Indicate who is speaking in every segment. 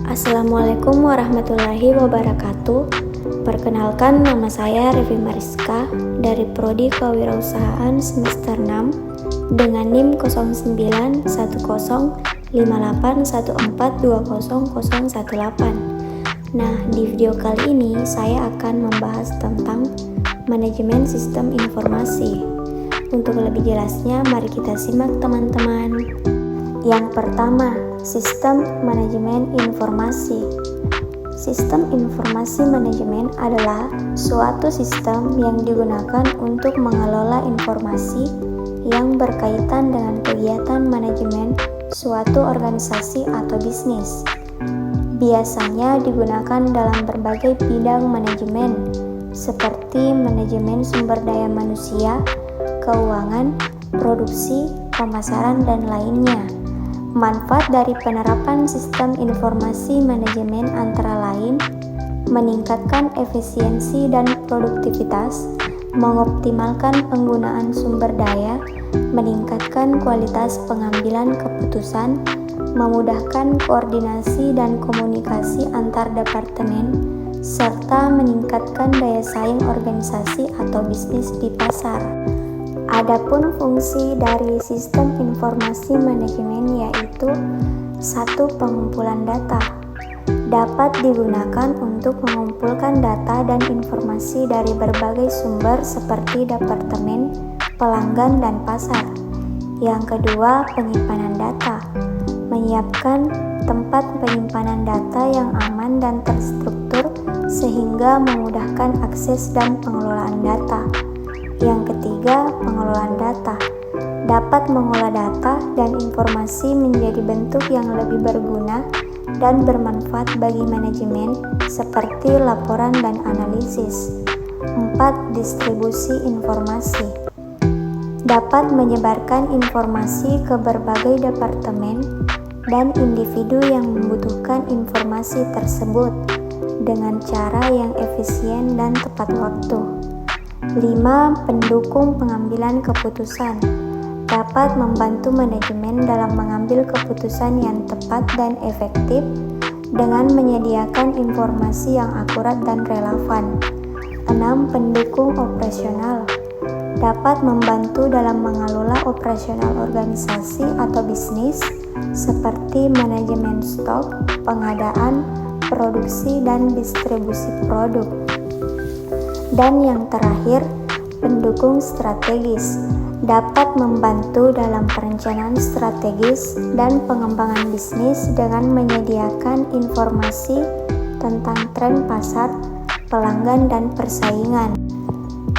Speaker 1: Assalamualaikum warahmatullahi wabarakatuh. Perkenalkan, nama saya Revi Mariska dari Prodi Kewirausahaan semester 6 dengan NIM 09105814200018. Nah, di video kali ini saya akan membahas tentang manajemen sistem informasi. Untuk lebih jelasnya, mari kita simak teman-teman. Yang pertama, sistem manajemen informasi. Sistem informasi manajemen adalah suatu sistem yang digunakan untuk mengelola informasi yang berkaitan dengan kegiatan manajemen suatu organisasi atau bisnis. Biasanya digunakan dalam berbagai bidang manajemen, seperti manajemen sumber daya manusia, keuangan, produksi, pemasaran, dan lainnya. Manfaat dari penerapan sistem informasi manajemen antara lain meningkatkan efisiensi dan produktivitas, mengoptimalkan penggunaan sumber daya, meningkatkan kualitas pengambilan keputusan, memudahkan koordinasi dan komunikasi antar departemen, serta meningkatkan daya saing organisasi atau bisnis di pasar. Adapun fungsi dari sistem informasi manajemen yaitu 1. Pengumpulan data. Dapat digunakan untuk mengumpulkan data dan informasi dari berbagai sumber seperti departemen, pelanggan, dan pasar. Yang kedua, penyimpanan data. Menyiapkan tempat penyimpanan data yang aman dan terstruktur sehingga memudahkan akses dan pengelolaan data. Yang ketiga, pengelolaan data. Dapat mengolah data dan informasi menjadi bentuk yang lebih berguna dan bermanfaat bagi manajemen seperti laporan dan analisis. 4. Distribusi informasi. Dapat menyebarkan informasi ke berbagai departemen dan individu yang membutuhkan informasi tersebut dengan cara yang efisien dan tepat waktu. 5. Pendukung pengambilan keputusan. Dapat membantu manajemen dalam mengambil keputusan yang tepat dan efektif dengan menyediakan informasi yang akurat dan relevan. 6. Pendukung operasional. Dapat membantu dalam mengelola operasional organisasi atau bisnis seperti manajemen stok, pengadaan, produksi, dan distribusi produk. Dan yang terakhir, pendukung strategis. Dapat membantu dalam perencanaan strategis dan pengembangan bisnis dengan menyediakan informasi tentang tren pasar, pelanggan, dan persaingan.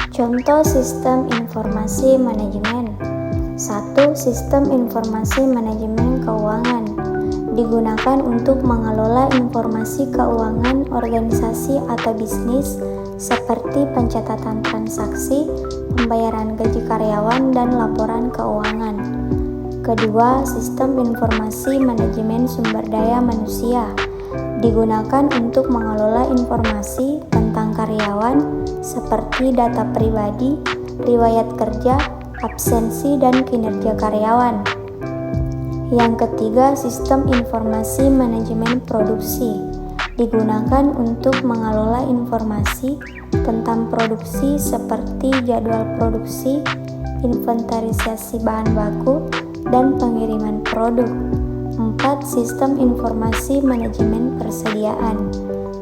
Speaker 1: Contoh sistem informasi manajemen. 1. Sistem informasi manajemen keuangan. Digunakan untuk mengelola informasi keuangan organisasi atau bisnis seperti pencatatan transaksi, pembayaran gaji karyawan, dan laporan keuangan. Kedua, sistem informasi manajemen sumber daya manusia. Digunakan untuk mengelola informasi tentang karyawan seperti data pribadi, riwayat kerja, absensi, dan kinerja karyawan. Yang ketiga, sistem informasi manajemen produksi. Digunakan untuk mengelola informasi tentang produksi seperti jadwal produksi, inventarisasi bahan baku, dan pengiriman produk. 4. Sistem informasi manajemen persediaan.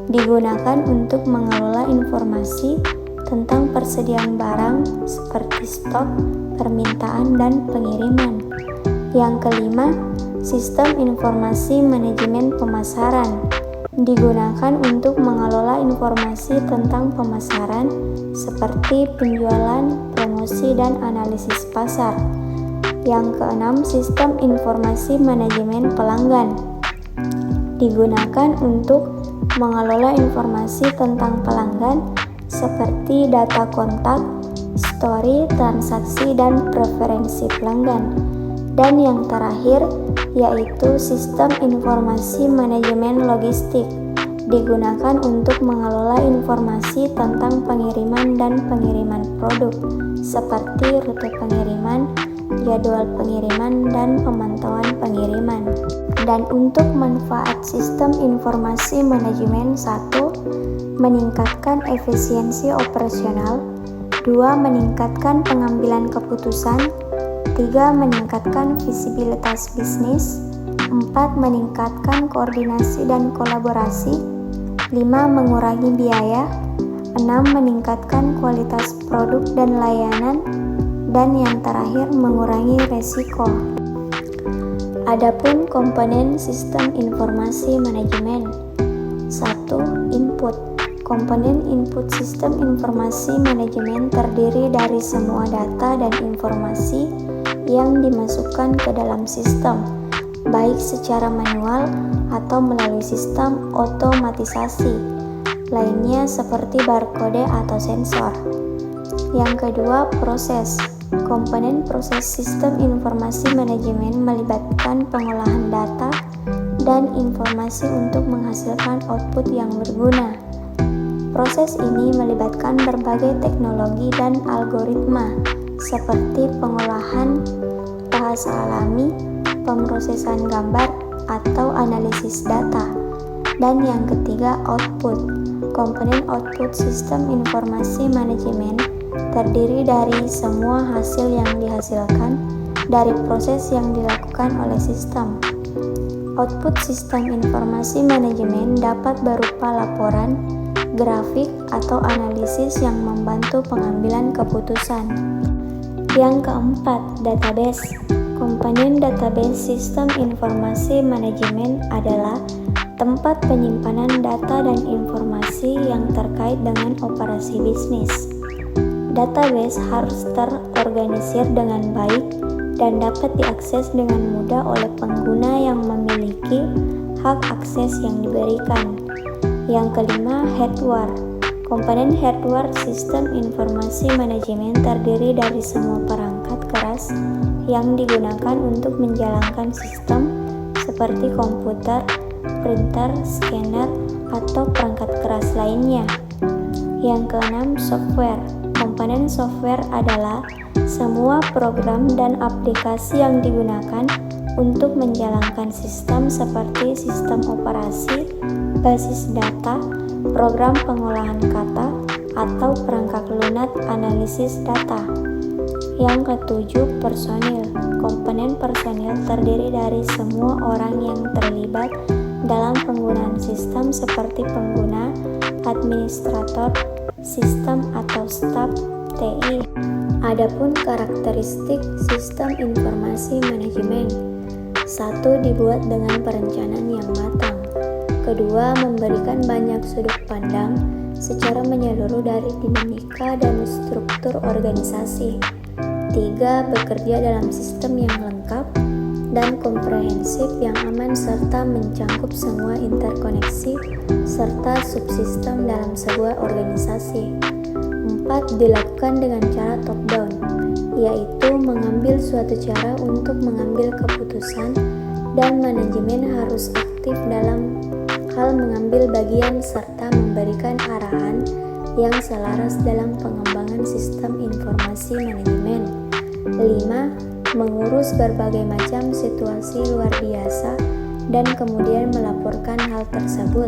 Speaker 1: Digunakan untuk mengelola informasi tentang persediaan barang seperti stok, permintaan, dan pengiriman. Yang kelima, sistem informasi manajemen pemasaran. Digunakan untuk mengelola informasi tentang pemasaran seperti penjualan, promosi, dan analisis pasar. Yang keenam, sistem informasi manajemen pelanggan. Digunakan untuk mengelola informasi tentang pelanggan seperti data kontak, histori, transaksi, dan preferensi pelanggan. Dan yang terakhir, yaitu sistem informasi manajemen logistik. Digunakan untuk mengelola informasi tentang pengiriman dan pengiriman produk, seperti rute pengiriman, jadwal pengiriman, dan pemantauan pengiriman. Dan untuk manfaat sistem informasi manajemen: 1. Meningkatkan efisiensi operasional. 2. Meningkatkan pengambilan keputusan. 3. Meningkatkan visibilitas bisnis. 4. Meningkatkan koordinasi dan kolaborasi. 5. Mengurangi biaya. 6. Meningkatkan kualitas produk dan layanan. Dan yang terakhir, mengurangi resiko. Adapun komponen sistem informasi manajemen. 1. Input. Komponen input sistem informasi manajemen terdiri dari semua data dan informasi yang dimasukkan ke dalam sistem, baik secara manual atau melalui sistem otomatisasi lainnya seperti barcode atau sensor. Yang kedua, proses. Komponen proses sistem informasi manajemen melibatkan pengolahan data dan informasi untuk menghasilkan output yang berguna. Proses ini melibatkan berbagai teknologi dan algoritma seperti pengolahan bahasa alami, pemrosesan gambar, atau analisis data. Dan yang ketiga, output. Komponen output sistem informasi manajemen terdiri dari semua hasil yang dihasilkan dari proses yang dilakukan oleh sistem. Output sistem informasi manajemen dapat berupa laporan, grafik, atau analisis yang membantu pengambilan keputusan. Yang keempat, database. Komponen database sistem informasi manajemen adalah tempat penyimpanan data dan informasi yang terkait dengan operasi bisnis. Database harus terorganisir dengan baik dan dapat diakses dengan mudah oleh pengguna yang memiliki hak akses yang diberikan. Yang kelima, hardware. Komponen hardware sistem informasi manajemen terdiri dari semua perangkat keras yang digunakan untuk menjalankan sistem seperti komputer, printer, scanner, atau perangkat keras lainnya. Yang keenam, software. Komponen software adalah semua program dan aplikasi yang digunakan untuk menjalankan sistem seperti sistem operasi, basis data, program pengolahan kata, atau perangkat lunak analisis data. Yang ketujuh, personil. Komponen personil terdiri dari semua orang yang terlibat dalam penggunaan sistem seperti pengguna, administrator sistem atau staf TI. Adapun karakteristik sistem informasi manajemen: 1. Dibuat dengan perencanaan yang matang. 2. Memberikan banyak sudut pandang secara menyeluruh dari dinamika dan struktur organisasi. 3. Bekerja dalam sistem yang lengkap dan komprehensif yang aman serta mencangkup semua interkoneksi serta subsistem dalam sebuah organisasi. 4. Dilakukan dengan cara top-down, yaitu mengambil suatu cara untuk mengambil keputusan, dan manajemen harus aktif dalam hal mengambil bagian serta memberikan arahan yang selaras dalam pengembangan sistem informasi manajemen. 5. Mengurus berbagai macam situasi luar biasa dan kemudian melaporkan hal tersebut.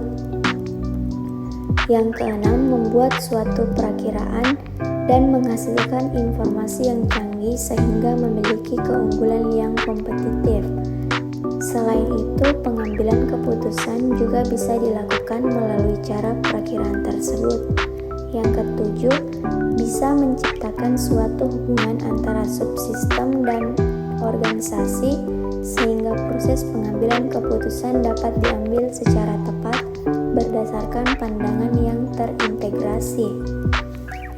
Speaker 1: Yang keenam, membuat suatu perakiraan dan menghasilkan informasi yang canggih sehingga memiliki keunggulan yang kompetitif. Selain itu, pengambilan keputusan juga bisa dilakukan melalui cara perakiraan tersebut. Yang ketujuh, bisa menciptakan suatu hubungan antara subsistem dan organisasi sehingga proses pengambilan keputusan dapat diambil secara tepat berdasarkan pandangan yang terintegrasi.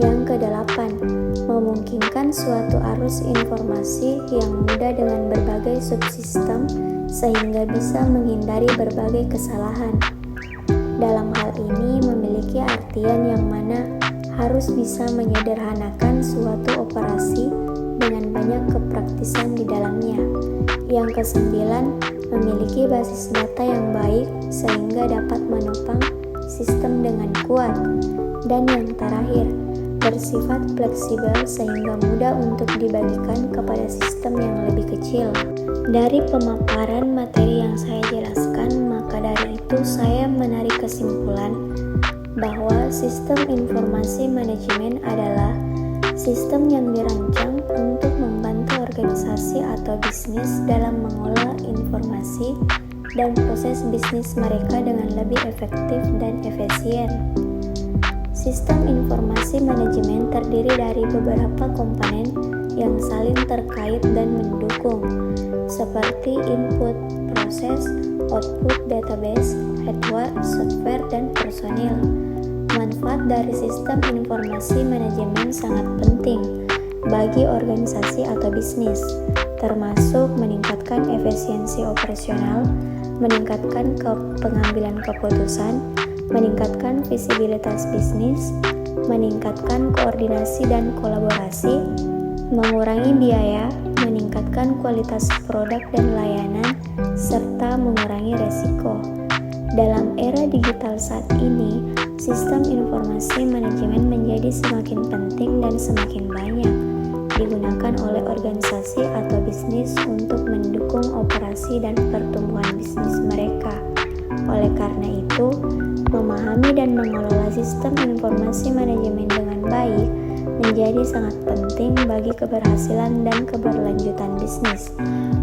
Speaker 1: Yang kedelapan, memungkinkan suatu arus informasi yang mudah dengan berbagai subsistem sehingga bisa menghindari berbagai kesalahan. Dalam hal ini memiliki artian yang mana harus bisa menyederhanakan suatu operasi dengan banyak kepraktisan di dalamnya. Yang kesembilan, memiliki basis data yang baik sehingga dapat menopang sistem dengan kuat. Dan yang terakhir, bersifat fleksibel sehingga mudah untuk dibagikan kepada sistem yang lebih kecil. Dari pemaparan materi yang saya jelaskan, maka dari itu saya menarik kesimpulan bahwa sistem informasi manajemen adalah sistem yang dirancang untuk membantu organisasi atau bisnis dalam mengolah informasi dan proses bisnis mereka dengan lebih efektif dan efisien. Sistem informasi manajemen terdiri dari beberapa komponen yang saling terkait dan mendukung, seperti input, proses, output, database, hardware, software, dan personil. Manfaat dari sistem informasi manajemen sangat penting bagi organisasi atau bisnis, termasuk meningkatkan efisiensi operasional, meningkatkan pengambilan keputusan, meningkatkan visibilitas bisnis, meningkatkan koordinasi dan kolaborasi, mengurangi biaya, meningkatkan kualitas produk dan layanan, serta mengurangi resiko. Dalam era digital saat ini, sistem informasi manajemen menjadi semakin penting dan semakin banyak digunakan oleh organisasi atau bisnis untuk mendukung operasi dan pertumbuhan bisnis mereka. Oleh karena itu, memahami dan mengelola sistem informasi manajemen dengan baik menjadi sangat penting bagi keberhasilan dan keberlanjutan bisnis.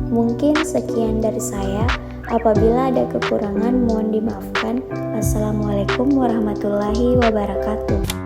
Speaker 1: Mungkin sekian dari saya. Apabila ada kekurangan, mohon dimaafkan. Assalamualaikum warahmatullahi wabarakatuh.